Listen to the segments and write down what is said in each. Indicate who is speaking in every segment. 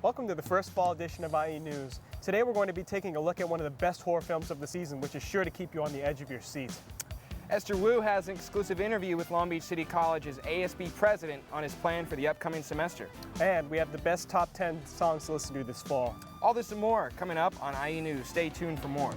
Speaker 1: Welcome to the first fall edition of IE News. Today we're going to be taking a look at one of the best horror films of the season, which is sure to keep you on the edge of your seat.
Speaker 2: Esther Wu has an exclusive interview with Long Beach City College's ASB president on his plan for the upcoming semester.
Speaker 1: And we have the best top 10 songs to listen to this fall.
Speaker 2: All this and more coming up on IE News. Stay tuned for more.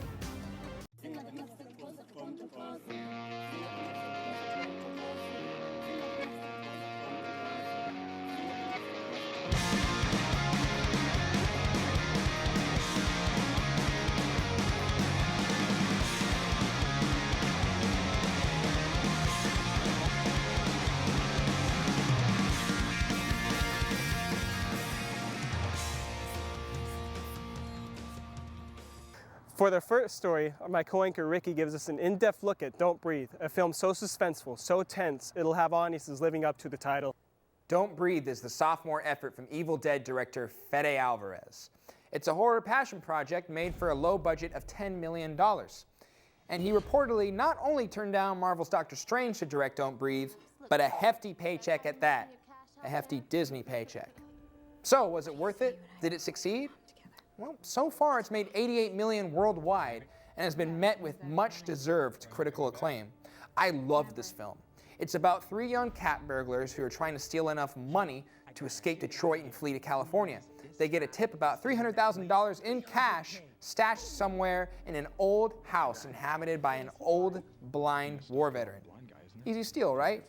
Speaker 1: For the first story, my co-anchor Ricky gives us an in-depth look at Don't Breathe, a film so suspenseful, so tense, it'll have audiences living up to the title.
Speaker 2: Don't Breathe is the sophomore effort from Evil Dead director Fede Alvarez. It's a horror passion project made for a low budget of $10 million. And he reportedly not only turned down Marvel's Doctor Strange to direct Don't Breathe, but a hefty paycheck at that. A hefty Disney paycheck. So, was it worth it? Did it succeed? Well, so far it's made $88 million worldwide and has been met with much deserved critical acclaim. I love this film. It's about three young cat burglars who are trying to steal enough money to escape Detroit and flee to California. They get a tip about $300,000 in cash stashed somewhere in an old house inhabited by an old blind war veteran. Easy steal, right?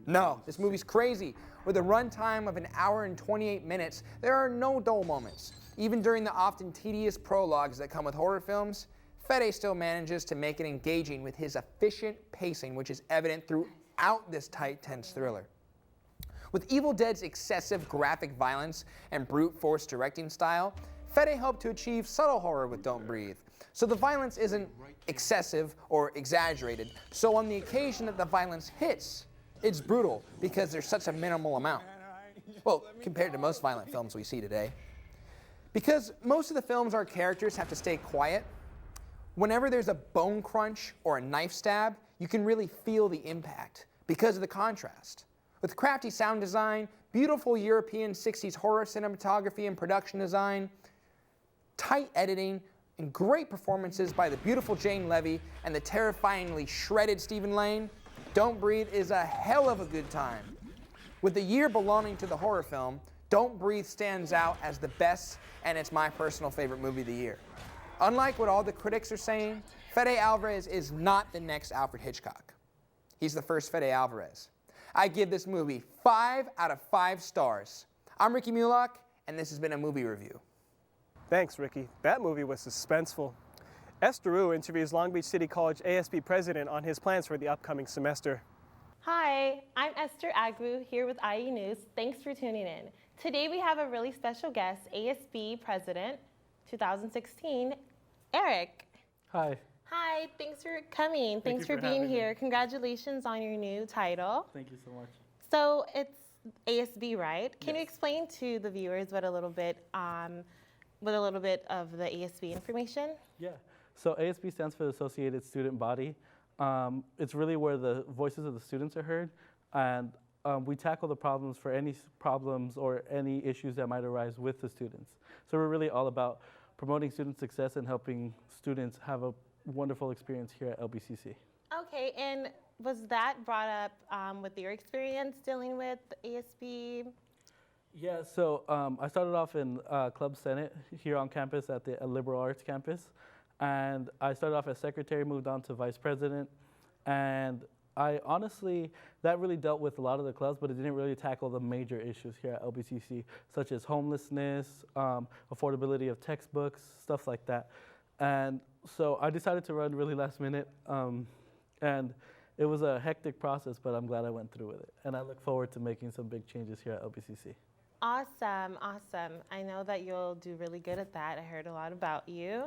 Speaker 2: No, this movie's crazy. With a runtime of 1 hour and 28 minutes, there are no dull moments. Even during the often tedious prologues that come with horror films, Fede still manages to make it engaging with his efficient pacing, which is evident throughout this tight, tense thriller. With Evil Dead's excessive graphic violence and brute force directing style, Fede hoped to achieve subtle horror with Don't Breathe. So the violence isn't excessive or exaggerated, so on the occasion that the violence hits, it's brutal because there's such a minimal amount. Well, compared to most violent films we see today. Because most of the films our characters have to stay quiet, whenever there's a bone crunch or a knife stab, you can really feel the impact because of the contrast. With crafty sound design, beautiful European 60s horror cinematography and production design, tight editing, and great performances by the beautiful Jane Levy and the terrifyingly shredded Stephen Lane, Don't Breathe is a hell of a good time. With the year belonging to the horror film, Don't Breathe stands out as the best, and it's my personal favorite movie of the year. Unlike what all the critics are saying, Fede Alvarez is not the next Alfred Hitchcock. He's the first Fede Alvarez. I give this movie 5 out of 5 stars. I'm Ricky Mulock, and this has been a movie review.
Speaker 1: Thanks, Ricky. That movie was suspenseful. Esther Wu interviews Long Beach City College ASB president on his plans for the upcoming semester.
Speaker 3: Hi, I'm Esther Agwu here with IE News. Thanks for tuning in. Today we have a really special guest, ASB President 2016, Eric.
Speaker 4: Hi.
Speaker 3: Hi, thanks for coming. Thanks for being here. Congratulations on your new title.
Speaker 4: Thank you so much.
Speaker 3: So it's ASB, right? Can you explain to the viewers what a little bit of the ASB information?
Speaker 4: Yeah. So ASB stands for the Associated Student Body. It's really where the voices of the students are heard, and we tackle the problems for any problems or any issues that might arise with the students. So we're really all about promoting student success and helping students have a wonderful experience here at LBCC.
Speaker 3: Okay, and was that brought up with your experience dealing with ASB?
Speaker 4: Yeah, so I started off in Club Senate here on campus at the Liberal Arts campus. And I started off as secretary, moved on to vice president. And I honestly, that really dealt with a lot of the clubs, but it didn't really tackle the major issues here at LBCC, such as homelessness, affordability of textbooks, stuff like that. And so I decided to run really last minute. And it was a hectic process, but I'm glad I went through with it. And I look forward to making some big changes here at LBCC.
Speaker 3: Awesome, awesome. I know that you'll do really good at that. I heard a lot about you.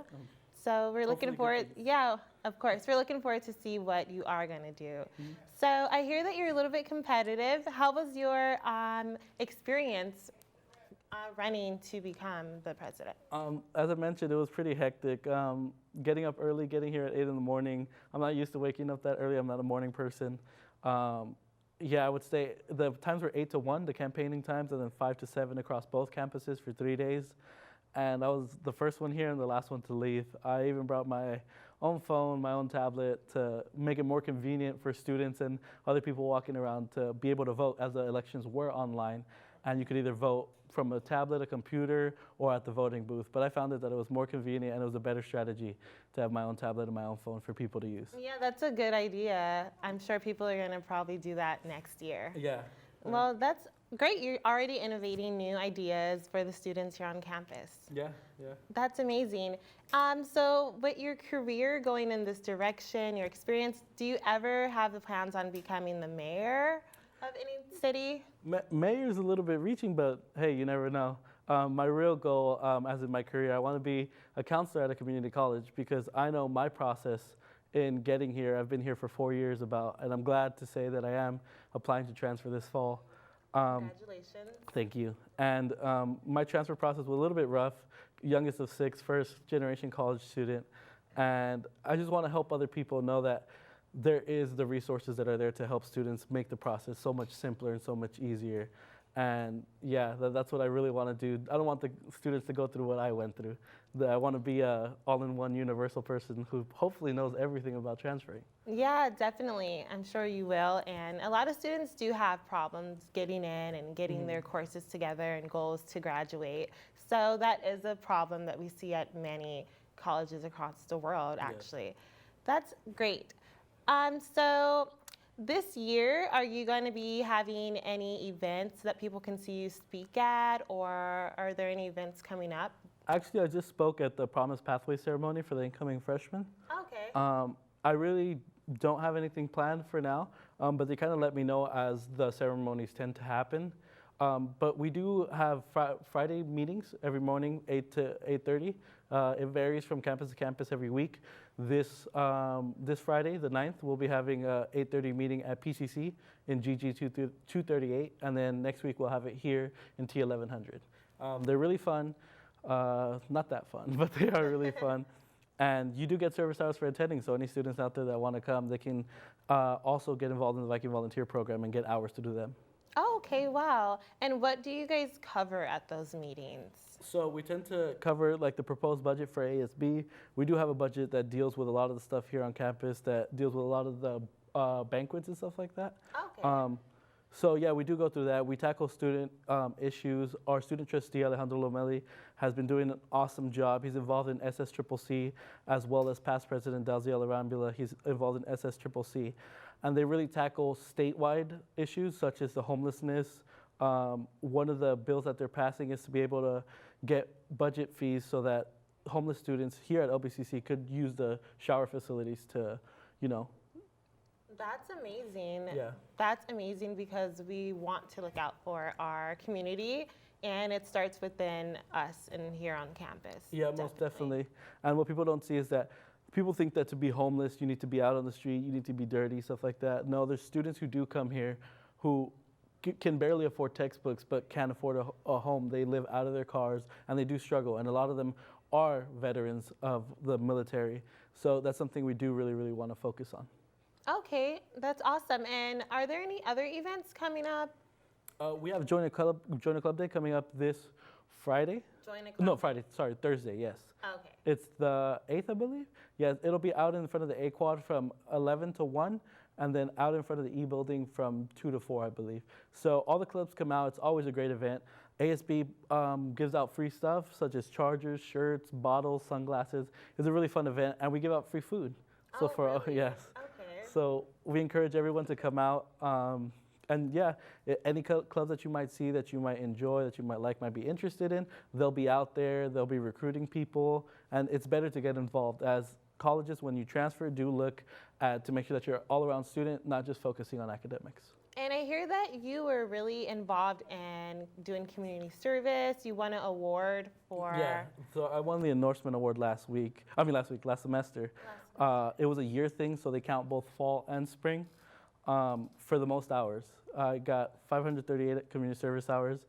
Speaker 3: So we're looking forward, yeah, of course. We're looking forward to see what you are going to do. So I hear that you're a little bit competitive. How was your experience running to become the president?
Speaker 4: As I mentioned, it was pretty hectic. Getting up early, getting here at 8 in the morning. I'm not used to waking up that early. I'm not a morning person. yeah, I would say the times were 8 to 1, the campaigning times, and then 5 to 7 across both campuses for 3 days. And I was the first one here and the last one to leave. I even brought my own phone, my own tablet to make it more convenient for students and other people walking around to be able to vote, as the elections were online. And you could either vote from a tablet, a computer, or at the voting booth. But I found that it was more convenient and it was a better strategy to have my own tablet and my own phone for people to use.
Speaker 3: Yeah, that's a good idea. I'm sure people are going to probably do that next year.
Speaker 4: Yeah.
Speaker 3: Well, that's great. You're already innovating new ideas for the students here on campus.
Speaker 4: Yeah.
Speaker 3: That's amazing. So with your career going in this direction, your experience, do you ever have the plans on becoming the mayor of any city?
Speaker 4: Mayor's a little bit reaching, but hey, you never know. My real goal, as in my career, I want to be a counselor at a community college because I know my process in getting here. I've been here for 4 years and I'm glad to say that I am applying to transfer this fall.
Speaker 3: Congratulations.
Speaker 4: Thank you. And my transfer process was a little bit rough. Youngest of 6, first generation college student. And I just want to help other people know that there is the resources that are there to help students make the process so much simpler and so much easier. And yeah, that's what I really want to do. I don't want the students to go through what I went through. I want to be a all-in-one universal person who hopefully knows everything about transferring.
Speaker 3: Yeah, definitely. I'm sure you will. And a lot of students do have problems getting in and getting their courses together and goals to graduate. So that is a problem that we see at many colleges across the world, actually. That's great. So this year, are you going to be having any events that people can see you speak at, or are there any events coming up?
Speaker 4: Actually, I just spoke at the Promise Pathway ceremony for the incoming freshmen.
Speaker 3: Okay.
Speaker 4: I really don't have anything planned for now, but they kind of let me know as the ceremonies tend to happen. But we do have Friday meetings every morning, 8 to 8:30. It varies from campus to campus every week. This Friday, the 9th, we'll be having a 8:30 meeting at PCC in GG 238, and then next week we'll have it here in T1100. They're really fun. Not that fun, but they are really fun. And you do get service hours for attending, so any students out there that want to come, they can also get involved in the Viking Volunteer Program and get hours to do them.
Speaker 3: Oh, okay, wow. And what do you guys cover at those meetings?
Speaker 4: So we tend to cover like the proposed budget for ASB. We do have a budget that deals with a lot of the stuff here on campus, that deals with a lot of the banquets and stuff like that.
Speaker 3: Okay.
Speaker 4: So yeah, we do go through that. We tackle student issues. Our student trustee, Alejandro Lomelli, has been doing an awesome job. He's involved in SSCCC, as well as past president Dalziel Arambula. He's involved in SSCCC. And they really tackle statewide issues such as the homelessness. One of the bills that they're passing is to be able to get budget fees so that homeless students here at LBCC could use the shower facilities to,
Speaker 3: That's amazing.
Speaker 4: Yeah.
Speaker 3: That's amazing because we want to look out for our community, and it starts within us and here on campus.
Speaker 4: Yeah, most definitely. And what people don't see is that people think that to be homeless, you need to be out on the street, you need to be dirty, stuff like that. No, there's students who do come here who can barely afford textbooks but can't afford a home. They live out of their cars and they do struggle. And a lot of them are veterans of the military. So that's something we do really, really want to focus on.
Speaker 3: Okay, that's awesome. And are there any other events coming up?
Speaker 4: We have Join a Club Day coming up this Friday.
Speaker 3: Join a club?
Speaker 4: No, Friday. Sorry, Thursday. Yes.
Speaker 3: Okay.
Speaker 4: It's the 8th, I believe. Yeah, it'll be out in front of the A Quad from 11 to 1, and then out in front of the E building from 2 to 4, I believe. So all the clubs come out. It's always a great event. ASB gives out free stuff such as chargers, shirts, bottles, sunglasses. It's a really fun event, and we give out free food. So
Speaker 3: Really?
Speaker 4: yes.
Speaker 3: Okay.
Speaker 4: So we encourage everyone to come out. And yeah, any clubs that you might see, that you might enjoy, that you might be interested in, they'll be out there, they'll be recruiting people, and it's better to get involved. As colleges, when you transfer, do look to make sure that you're an all-around student, not just focusing on academics.
Speaker 3: And I hear that you were really involved in doing community service. You won an award for...
Speaker 4: Yeah, so I won the Endorsement Award last semester. It was a year thing, so they count both fall and spring for the most hours. I got 538 community service hours,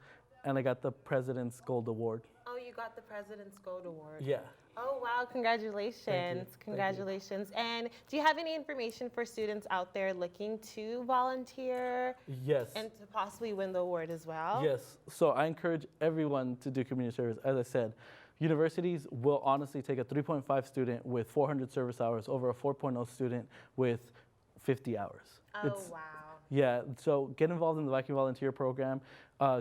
Speaker 4: and I got the President's Gold Award.
Speaker 3: Oh, you got the President's Gold Award.
Speaker 4: Yeah.
Speaker 3: Oh, wow. Congratulations. Congratulations. And do you have any information for students out there looking to volunteer
Speaker 4: Yes.
Speaker 3: and to possibly win the award as well?
Speaker 4: Yes. So I encourage everyone to do community service. As I said, universities will honestly take a 3.5 student with 400 service hours over a 4.0 student with 50 hours.
Speaker 3: Oh, wow.
Speaker 4: Yeah, so get involved in the Viking Volunteer Program.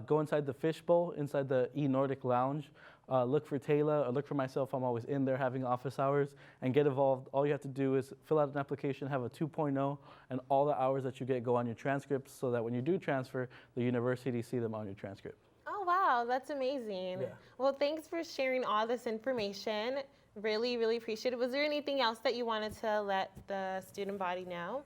Speaker 4: Go inside the Fishbowl, inside the E-Nordic Lounge. Look for Taylor, or look for myself. I'm always in there having office hours. And get involved. All you have to do is fill out an application, have a 2.0, and all the hours that you get go on your transcripts so that when you do transfer, the university see them on your transcript.
Speaker 3: Oh, wow. That's amazing.
Speaker 4: Yeah.
Speaker 3: Well, thanks for sharing all this information. Really, really appreciate it. Was there anything else that you wanted to let the student body know?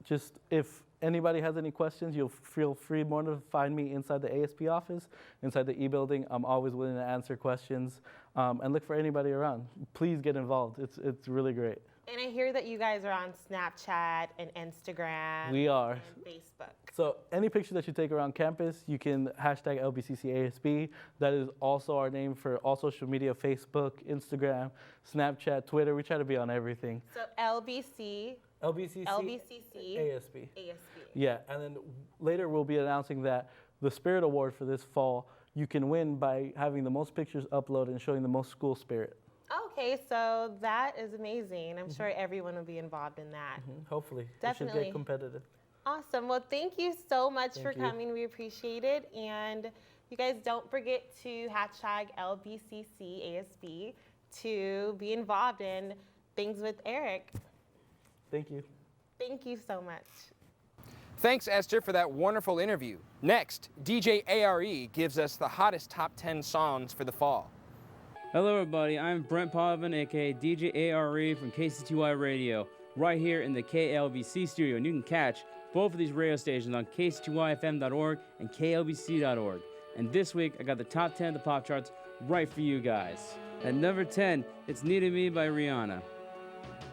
Speaker 4: Just if anybody has any questions, you'll feel free more to find me inside the ASP office, inside the E-building. I'm always willing to answer questions and look for anybody around. Please get involved. It's really great.
Speaker 3: And I hear that you guys are on Snapchat and Instagram.
Speaker 4: We are.
Speaker 3: And Facebook.
Speaker 4: So any picture that you take around campus, you can hashtag LBCCASB. That is also our name for all social media, Facebook, Instagram, Snapchat, Twitter. We try to be on everything.
Speaker 3: So LBCCC
Speaker 4: ASB.
Speaker 3: ASB.
Speaker 4: Yeah, and then later we'll be announcing that the Spirit Award for this fall, you can win by having the most pictures uploaded and showing the most school spirit.
Speaker 3: Okay, so that is amazing. I'm sure everyone will be involved in that.
Speaker 4: Hopefully. It should
Speaker 3: Definitely.
Speaker 4: get competitive.
Speaker 3: Awesome. Well, thank you so much for
Speaker 4: Thank you.
Speaker 3: coming. We appreciate it. And you guys don't forget to hashtag LBCCASB to be involved in things with Eric.
Speaker 4: Thank you.
Speaker 3: Thank you so much.
Speaker 2: Thanks, Esther, for that wonderful interview. Next, DJ ARE gives us the hottest top 10 songs for the fall.
Speaker 5: Hello everybody, I'm Brent Potvin, aka DJ ARE from KCTY Radio, right here in the KLBC studio, and you can catch both of these radio stations on kctyfm.org and klbc.org. And this week, I got the top 10 of the pop charts right for you guys. At number 10, it's Needed Me by Rihanna.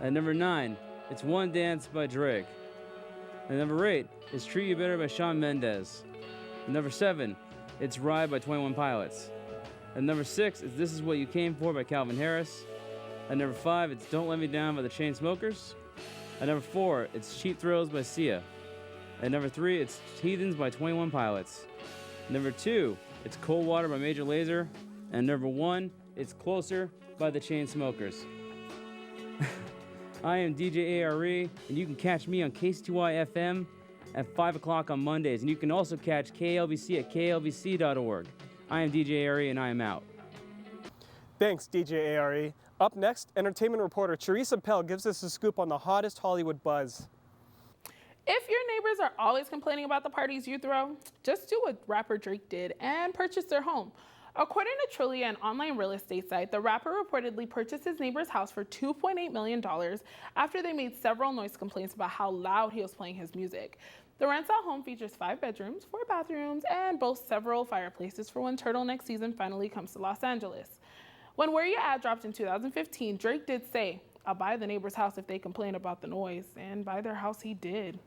Speaker 5: At number 9, it's One Dance by Drake. At number 8, it's Treat You Better by Shawn Mendes. At number 7, it's Ride by 21 Pilots. At number 6 is This Is What You Came For by Calvin Harris. At number 5, it's Don't Let Me Down by the Chainsmokers. At number 4, it's Cheap Thrills by Sia. At number 3, it's Heathens by 21 Pilots. Number 2, it's Cold Water by Major Lazer. And number 1, it's Closer by the Chainsmokers. I am DJ ARE, and you can catch me on KCTY FM at 5 o'clock on Mondays. And you can also catch KLBC at klbc.org. I am DJ ARE, and I am out.
Speaker 1: Thanks, DJ ARE. Up next, entertainment reporter Teresa Pell gives us a scoop on the hottest Hollywood buzz.
Speaker 6: If your neighbors are always complaining about the parties you throw, just do what rapper Drake did and purchase their home. According to Trulia, an online real estate site, the rapper reportedly purchased his neighbor's house for $2.8 million after they made several noise complaints about how loud he was playing his music. The rent-out home features 5 bedrooms, 4 bathrooms, and boasts several fireplaces for when turtleneck season finally comes to Los Angeles. When Where You At dropped in 2015, Drake did say, "I'll buy the neighbor's house if they complain about the noise," and buy their house he did.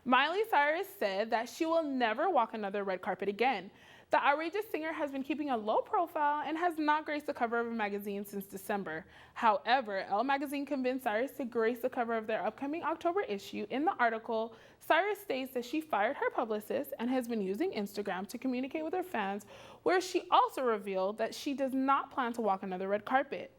Speaker 6: Miley Cyrus said that she will never walk another red carpet again. The outrageous singer has been keeping a low profile and has not graced the cover of a magazine since December. However, Elle magazine convinced Cyrus to grace the cover of their upcoming October issue. In the article, Cyrus states that she fired her publicist and has been using Instagram to communicate with her fans, where she also revealed that she does not plan to walk another red carpet.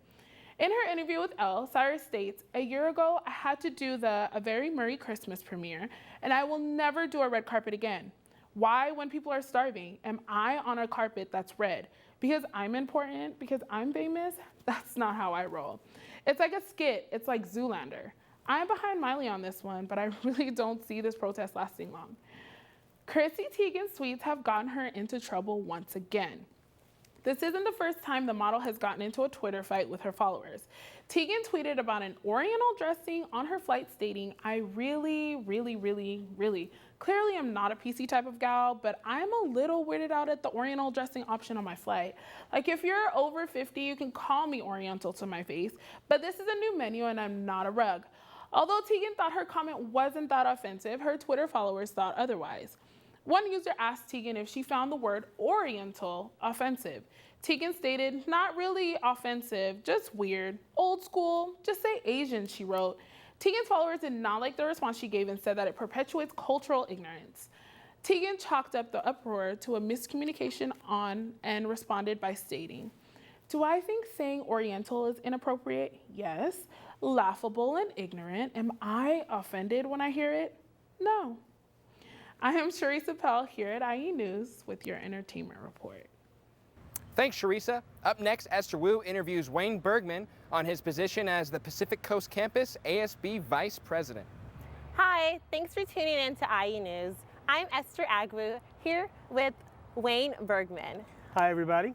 Speaker 6: In her interview with Elle, Cyrus states, "A year ago, I had to do the A Very Merry Christmas premiere, and I will never do a red carpet again. Why, when people are starving, am I on a carpet that's red? Because I'm important? Because I'm famous? That's not how I roll. It's like a skit. It's like Zoolander. I'm behind Miley on this one, but I really don't see this protest lasting long." Chrissy Teigen's tweets have gotten her into trouble once again. This isn't the first time the model has gotten into a Twitter fight with her followers. Teigen tweeted about an Oriental dressing on her flight stating, "I really, clearly am not a PC type of gal, but I'm a little weirded out at the Oriental dressing option on my flight. Like, if you're over 50, you can call me Oriental to my face, but this is a new menu and I'm not a rug." Although Teigen thought her comment wasn't that offensive, her Twitter followers thought otherwise. One user asked Teigen if she found the word Oriental offensive. Tegan stated, "Not really offensive, just weird. Old school, just say Asian," she wrote. Tegan's followers did not like the response she gave and said that it perpetuates cultural ignorance. Tegan chalked up the uproar to a miscommunication and responded by stating, "Do I think saying Oriental is inappropriate? Yes. Laughable and ignorant. Am I offended when I hear it? No." I am Charisse Appel here at IE News with your entertainment report.
Speaker 2: Thanks, Charissa. Up next, Esther Wu interviews Wayne Bergman on his position as the Pacific Coast Campus ASB Vice President.
Speaker 3: Hi, thanks for tuning in to IE News. I'm Esther Agwu here with Wayne Bergman.
Speaker 1: Hi, everybody.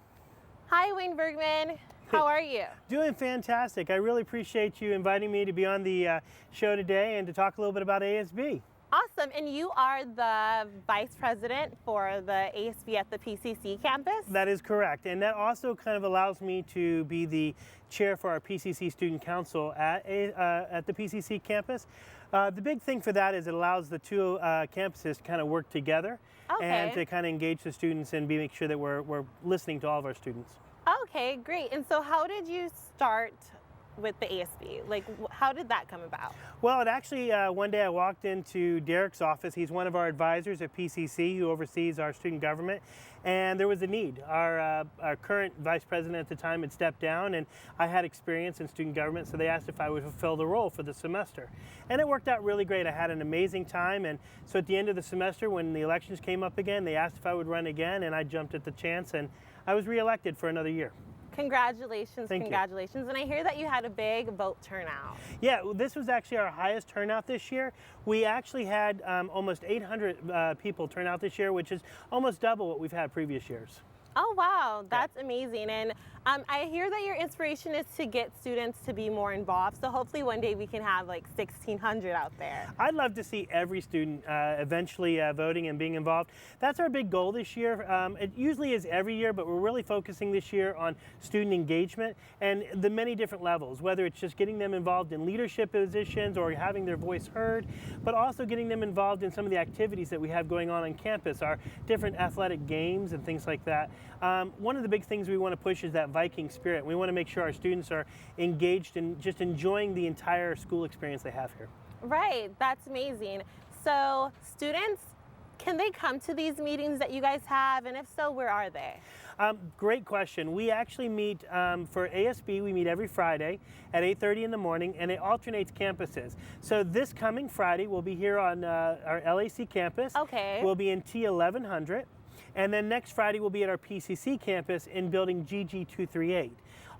Speaker 3: Hi, Wayne Bergman. How are you?
Speaker 1: Doing fantastic. I really appreciate you inviting me to be on the show today and to talk a little bit about ASB.
Speaker 3: Awesome, and you are the Vice President for the ASB at the PCC campus?
Speaker 1: That is correct, and that also kind of allows me to be the chair for our PCC Student Council at the PCC campus. The big thing for that is it allows the two campuses to kind of work together and to kind of engage the students and make sure that we're listening to all of our students.
Speaker 3: Okay, great. And so how did you start with the ASB? Like, how did that come about?
Speaker 1: Well, it actually, one day I walked into Derek's office. He's one of our advisors at PCC who oversees our student government, and there was a need. Our current vice president at the time had stepped down, and I had experience in student government, so they asked if I would fulfill the role for the semester. And it worked out really great. I had an amazing time, and so at the end of the semester, when the elections came up again, they asked if I would run again, and I jumped at the chance, and I was reelected for another year.
Speaker 3: Congratulations,
Speaker 1: Thank
Speaker 3: congratulations. And I hear that you had a big vote turnout.
Speaker 1: Yeah, this was actually our highest turnout this year. We actually had almost 800 people turn out this year, which is almost double what we've had previous years.
Speaker 3: Oh, wow, that's amazing. And I hear that your inspiration is to get students to be more involved. So hopefully one day we can have like 1,600 out there.
Speaker 1: I'd love to see every student eventually voting and being involved. That's our big goal this year. It usually is every year, but we're really focusing this year on student engagement and the many different levels, whether it's just getting them involved in leadership positions or having their voice heard, but also getting them involved in some of the activities that we have going on campus, our different athletic games and things like that. One of the big things we want to push is that Viking spirit. We want to make sure our students are engaged in just enjoying the entire school experience they have here.
Speaker 3: Right, that's amazing. So students, can they come to these meetings that you guys have? And if so, where are they?
Speaker 1: Great question. We actually meet for ASB, we meet every Friday at 8:30 in the morning, and it alternates campuses. So this coming Friday, we'll be here on our LAC campus.
Speaker 3: Okay.
Speaker 1: We'll be in T1100. And then next Friday, we'll be at our PCC campus in building GG238.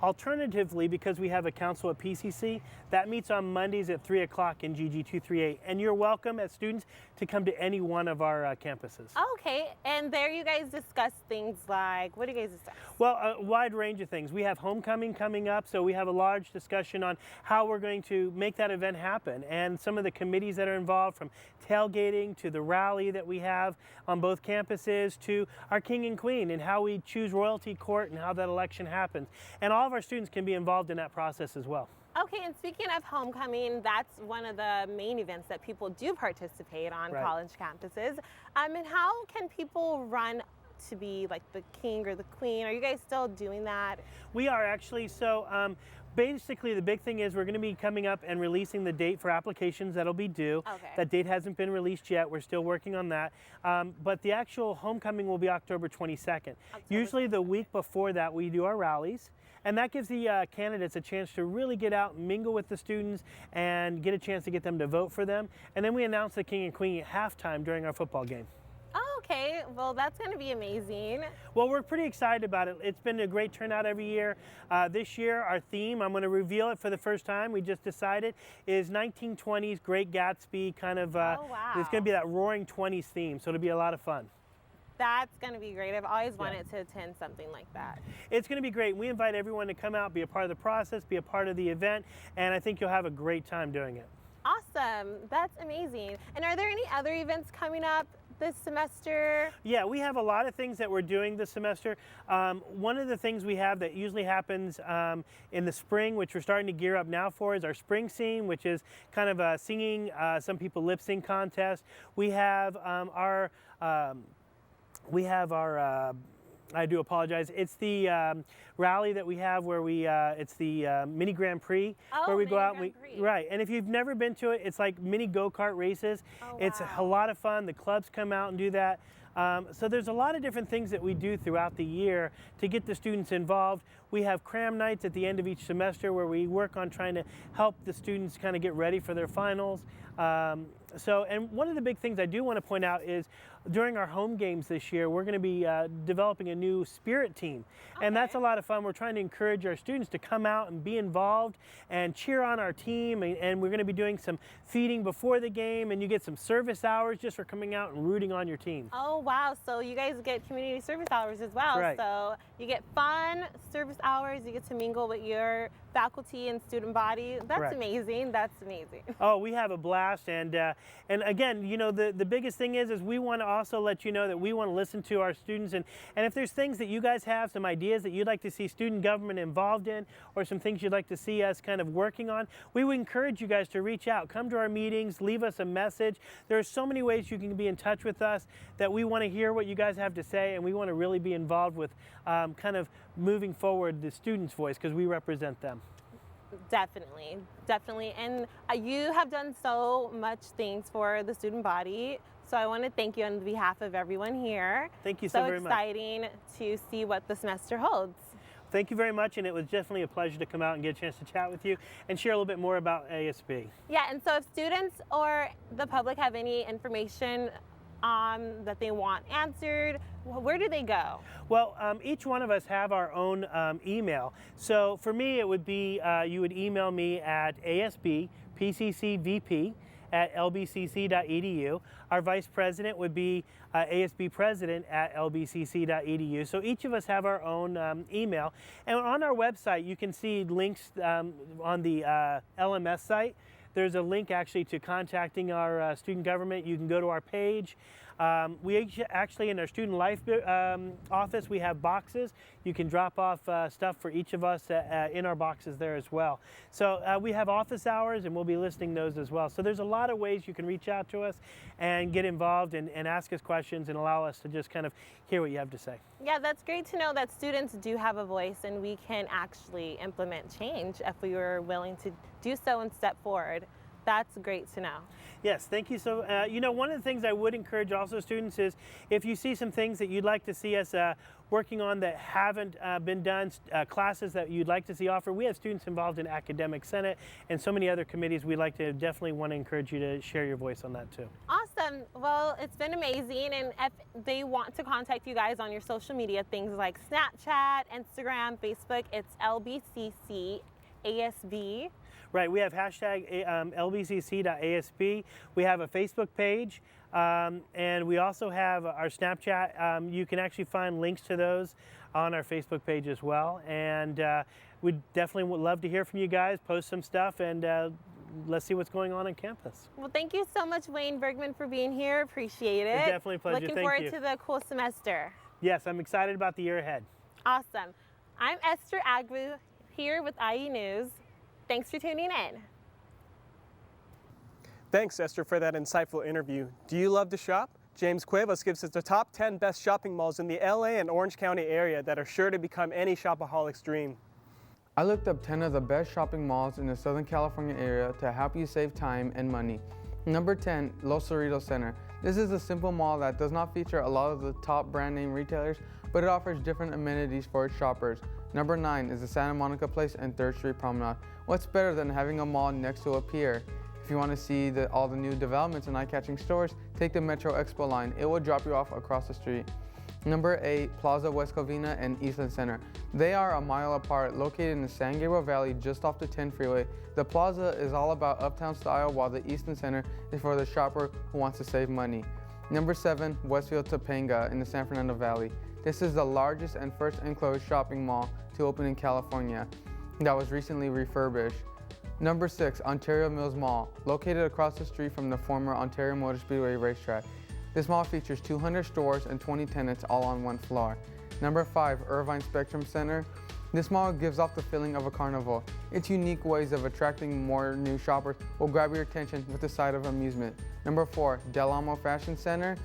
Speaker 1: Alternatively, because we have a council at PCC, that meets on Mondays at 3 o'clock in GG238. And you're welcome as students to come to any one of our campuses.
Speaker 3: Okay, and there you guys discuss things like, what do you guys discuss?
Speaker 1: Well, a wide range of things. We have homecoming coming up, so we have a large discussion on how we're going to make that event happen and some of the committees that are involved, from tailgating to the rally that we have on both campuses to our king and queen and how we choose royalty court and how that election happens. And all of our students can be involved in that process as well.
Speaker 3: Okay, and speaking of homecoming, that's one of the main events that people do participate on college campuses. And how can people run to be like the king or the queen? Are you guys still doing that?
Speaker 1: We are actually. So basically the big thing is we're going to be coming up and releasing the date for applications that'll be due.
Speaker 3: Okay.
Speaker 1: That date hasn't been released yet. We're still working on that. But the actual homecoming will be October 22nd. Usually the week before that we do our rallies. And that gives the candidates a chance to really get out and mingle with the students and get a chance to get them to vote for them. And then we announce the king and queen at halftime during our football game.
Speaker 3: Oh, okay, well that's going to be amazing.
Speaker 1: Well, we're pretty excited about it. It's been a great turnout every year. This year, our theme, I'm going to reveal it for the first time, we just decided, is 1920s Great Gatsby kind of,
Speaker 3: Oh, wow.
Speaker 1: It's going to be that roaring 20s theme, so it'll be a lot of fun.
Speaker 3: That's going to be great. I've always wanted to attend something like that.
Speaker 1: It's going to be great. We invite everyone to come out, be a part of the process, be a part of the event, and I think you'll have a great time doing it.
Speaker 3: Awesome, that's amazing. And are there any other events coming up this semester?
Speaker 1: Yeah, we have a lot of things that we're doing this semester. One of the things we have that usually happens in the spring, which we're starting to gear up now for, is our spring scene, which is kind of a singing, some people lip sync contest. We have our I do apologize. It's the rally that we have where we, it's the mini Grand Prix where we go
Speaker 3: Mini
Speaker 1: out.
Speaker 3: Grand Prix.
Speaker 1: Right, and if you've never been to it, it's like mini go-kart races.
Speaker 3: Oh,
Speaker 1: It's
Speaker 3: wow.
Speaker 1: a lot of fun. The clubs come out and do that. So there's a lot of different things that we do throughout the year to get the students involved. We have cram nights at the end of each semester where we work on trying to help the students kind of get ready for their finals. And one of the big things I do want to point out is during our home games this year, we're going to be developing a new spirit team. And that's a lot of fun. We're trying to encourage our students to come out and be involved and cheer on our team. And we're going to be doing some feeding before the game, and you get some service hours just for coming out and rooting on your team.
Speaker 3: Oh, wow. So you guys get community service hours as well.
Speaker 1: Right.
Speaker 3: So you get fun service hours. You get to mingle with your faculty and student body. That's
Speaker 1: Correct.
Speaker 3: amazing. That's amazing.
Speaker 1: Oh, we have a blast, and again, you know, the biggest thing is we want to also let you know that we want to listen to our students, and if there's things that you guys have, some ideas that you'd like to see student government involved in, or some things you'd like to see us kind of working on, we would encourage you guys to reach out, come to our meetings, leave us a message. There are so many ways you can be in touch with us that we want to hear what you guys have to say, and we want to really be involved with kind of moving forward the students' voice because we represent them.
Speaker 3: Definitely, definitely. And you have done so much things for the student body. So I want to thank you on behalf of everyone here.
Speaker 1: Thank you so very much.
Speaker 3: exciting to see what the semester holds.
Speaker 1: Thank you very much, and it was definitely a pleasure to come out and get a chance to chat with you and share a little bit more about ASB.
Speaker 3: Yeah, and so if students or the public have any information that they want answered, where do they go?
Speaker 1: Well, each one of us have our own email. So for me, it would be, you would email me at asbpccvp@lbcc.edu. Our vice president would be asbpresident@lbcc.edu. So each of us have our own email. And on our website, you can see links on the LMS site. There's a link actually to contacting our student government. You can go to our page. We actually, in our student life office, we have boxes. You can drop off stuff for each of us in our boxes there as well. So we have office hours, and we'll be listing those as well. So there's a lot of ways you can reach out to us and get involved and ask us questions and allow us to just kind of hear what you have to say.
Speaker 3: Yeah, that's great to know that students do have a voice and we can actually implement change if we were willing to do so and step forward. That's great to know.
Speaker 1: Yes, thank you. So, you know, one of the things I would encourage also students is if you see some things that you'd like to see us working on that haven't been done, classes that you'd like to see offered, we have students involved in Academic Senate and so many other committees. We'd like to definitely want to encourage you to share your voice on that too.
Speaker 3: Awesome. Well, it's been amazing. And if they want to contact you guys on your social media, things like Snapchat, Instagram, Facebook, it's LBCCASB.
Speaker 1: Right, we have hashtag LBCC.ASB. We have a Facebook page, and we also have our Snapchat. You can actually find links to those on our Facebook page as well. And we definitely would love to hear from you guys. Post some stuff, and let's see what's going on campus.
Speaker 3: Well, thank you so much, Wayne Bergman, for being here. Appreciate it.
Speaker 1: It's definitely a pleasure.
Speaker 3: Looking
Speaker 1: Thank
Speaker 3: forward
Speaker 1: you.
Speaker 3: to the cool semester.
Speaker 1: Yes, I'm excited about the year ahead.
Speaker 3: Awesome. I'm Esther Agbu here with IE News. Thanks for tuning in.
Speaker 7: Thanks, Esther, for that insightful interview. Do you love to shop? James Cuevas gives us the top 10 best shopping malls in the LA and Orange County area that are sure to become any shopaholic's dream.
Speaker 8: I looked up 10 of the best shopping malls in the Southern California area to help you save time and money. Number 10, Los Cerritos Center. This is a simple mall that does not feature a lot of the top brand name retailers, but it offers different amenities for its shoppers. Number 9 is the Santa Monica Place and 3rd Street Promenade. What's better than having a mall next to a pier? If you want to see all the new developments and eye-catching stores, take the Metro Expo line. It will drop you off across the street. Number 8, Plaza West Covina and Eastland Center. They are a mile apart, located in the San Gabriel Valley just off the 10 freeway. The Plaza is all about uptown style, while the Eastland Center is for the shopper who wants to save money. Number 7, Westfield Topanga in the San Fernando Valley. This is the largest and first enclosed shopping mall to open in California that was recently refurbished. Number 6, Ontario Mills Mall, located across the street from the former Ontario Motor Speedway racetrack. This mall features 200 stores and 20 tenants all on one floor. Number 5, Irvine Spectrum Center. This mall gives off the feeling of a carnival. Its unique ways of attracting more new shoppers will grab your attention with a side of amusement. Number 4, Del Amo Fashion Center.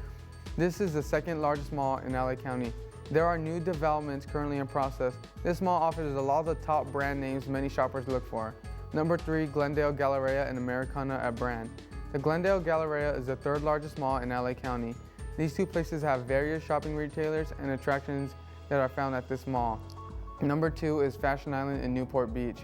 Speaker 8: This is the second largest mall in LA County. There are new developments currently in process. This mall offers a lot of the top brand names many shoppers look for. Number 3, Glendale Galleria and Americana at Brand. The Glendale Galleria is the 3rd largest mall in LA County. These two places have various shopping retailers and attractions that are found at this mall. Number 2 is Fashion Island in Newport Beach.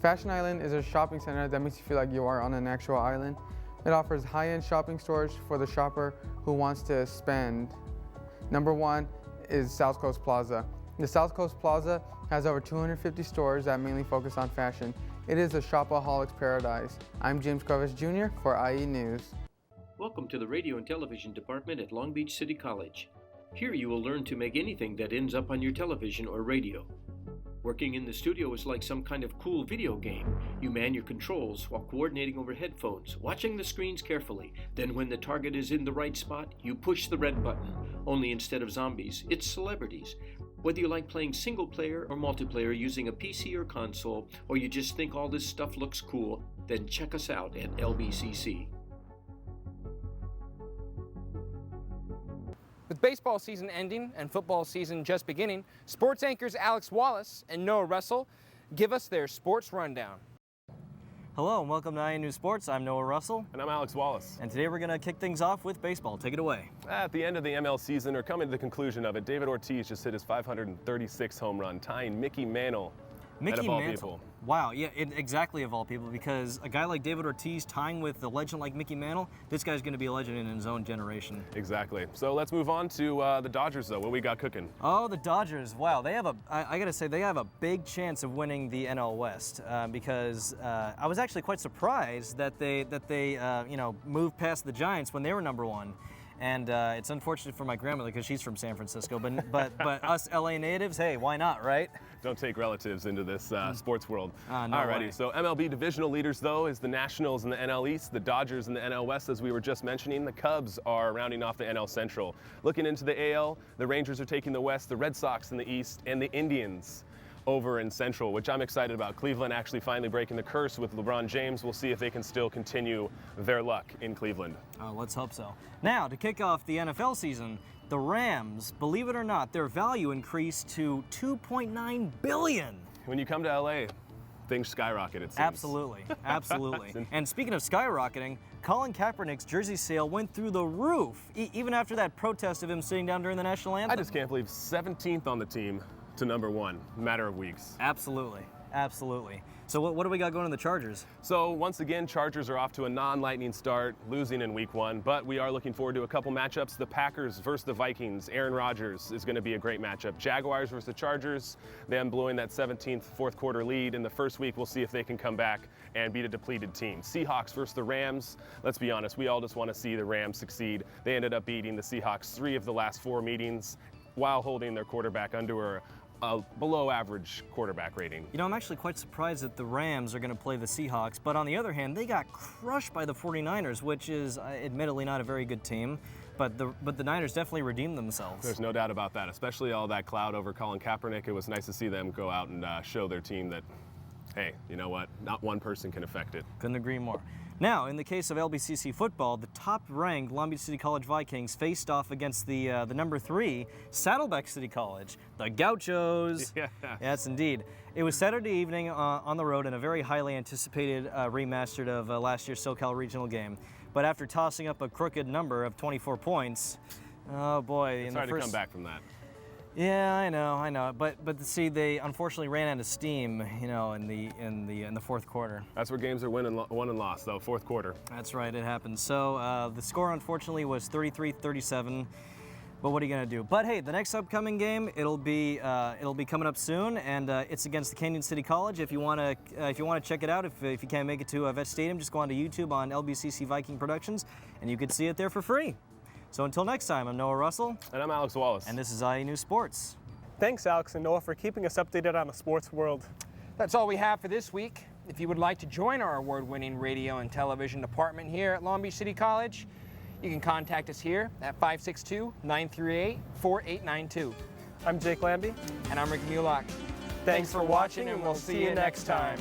Speaker 8: Fashion Island is a shopping center that makes you feel like you are on an actual island. It offers high-end shopping stores for the shopper who wants to spend. Number 1 is South Coast Plaza. The South Coast Plaza has over 250 stores that mainly focus on fashion. It is a shopaholic's paradise. I'm James Cuevas Jr. for IE News.
Speaker 9: Welcome to the Radio and Television Department at Long Beach City College. Here you will learn to make anything that ends up on your television or radio. Working in the studio is like some kind of cool video game. You man your controls while coordinating over headphones, watching the screens carefully. Then when the target is in the right spot, you push the red button. Only instead of zombies, it's celebrities. Whether you like playing single player or multiplayer using a PC or console, or you just think all this stuff looks cool, then check us out at LBCC.
Speaker 2: With baseball season ending and football season just beginning, sports anchors Alex Wallace and Noah Russell give us their sports rundown.
Speaker 10: Hello and welcome to IE News Sports. I'm Noah Russell.
Speaker 11: And I'm Alex Wallace.
Speaker 10: And today we're going to kick things off with baseball. Take it away.
Speaker 11: At the end of the ML season, or coming to the conclusion of it, David Ortiz just hit his 536th home run, tying Mickey Mantle.
Speaker 10: Mickey
Speaker 11: of all
Speaker 10: Mantle.
Speaker 11: people.
Speaker 10: Wow, yeah, exactly of all people, because a guy like David Ortiz tying with a legend like Mickey Mantle, this guy's going to be a legend in his own generation.
Speaker 11: Exactly. So let's move on to the Dodgers, though. What we got cooking?
Speaker 10: Oh, the Dodgers. Wow, they have I got to say, they have a big chance of winning the NL West because I was actually quite surprised that they moved past the Giants when they were number 1. And it's unfortunate for my grandmother because she's from San Francisco, but us LA natives, hey, why not, right?
Speaker 11: Don't take relatives into this sports world.
Speaker 10: No
Speaker 11: Alrighty,
Speaker 10: way.
Speaker 11: so MLB divisional leaders, though, is the Nationals in the NL East, the Dodgers in the NL West, as we were just mentioning. The Cubs are rounding off the NL Central. Looking into the AL, the Rangers are taking the West, the Red Sox in the East, and the Indians over in Central, which I'm excited about. Cleveland actually finally breaking the curse with LeBron James. We'll see if they can still continue their luck in Cleveland.
Speaker 10: Let's hope so. Now, to kick off the NFL season, the Rams, believe it or not, their value increased to $2.9 billion.
Speaker 11: When you come to LA, things skyrocket, it seems.
Speaker 10: Absolutely, absolutely. And speaking of skyrocketing, Colin Kaepernick's jersey sale went through the roof, even after that protest of him sitting down during the national anthem.
Speaker 11: I just can't believe 17th on the team to number 1, matter of weeks.
Speaker 10: Absolutely, absolutely. So what do we got going in the Chargers?
Speaker 11: So once again, Chargers are off to a non-lightning start, losing in week 1, but we are looking forward to a couple matchups. The Packers versus the Vikings. Aaron Rodgers is going to be a great matchup. Jaguars versus the Chargers, them blowing that 17th fourth quarter lead in the first week. We'll see if they can come back and beat a depleted team. Seahawks versus the Rams. Let's be honest, we all just want to see the Rams succeed. They ended up beating the Seahawks 3 of the last 4 meetings while holding their quarterback under a below average quarterback rating.
Speaker 10: You know, I'm actually quite surprised that the Rams are going to play the Seahawks, but on the other hand, they got crushed by the 49ers, which is admittedly not a very good team, but the Niners definitely redeemed themselves.
Speaker 11: There's no doubt about that, especially all that cloud over Colin Kaepernick. It was nice to see them go out and show their team that, hey, you know what, not one person can affect it.
Speaker 10: Couldn't agree more. Now, in the case of LBCC football, the top-ranked Long Beach City College Vikings faced off against the number 3 Saddleback City College, the Gauchos.
Speaker 11: Yeah.
Speaker 10: Yes, indeed. It was Saturday evening on the road in a very highly anticipated remastered of last year's SoCal Regional game. But after tossing up a crooked number of 24 points, oh boy!
Speaker 11: It's hard to come back from that.
Speaker 10: Yeah, I know. But see, they unfortunately ran out of steam, you know, in the fourth quarter.
Speaker 11: That's where games are won and lost, though. Fourth quarter.
Speaker 10: That's right, it happened. So the score, unfortunately, was 33-37. But what are you gonna do? But hey, the next upcoming game, it'll be coming up soon, and it's against the Canyon City College. If you wanna check it out, if you can't make it to Vet Stadium, just go onto YouTube on LBCC Viking Productions, and you can see it there for free. So until next time, I'm Noah Russell.
Speaker 11: And I'm Alex Wallace.
Speaker 10: And this is IE News Sports.
Speaker 7: Thanks, Alex and Noah, for keeping us updated on the sports world.
Speaker 2: That's all we have for this week. If you would like to join our award-winning radio and television department here at Long Beach City College, you can contact us here at 562-938-4892.
Speaker 7: I'm Jake Lambie.
Speaker 2: And I'm Rick Mulak. Thanks for watching, and we'll see you next time.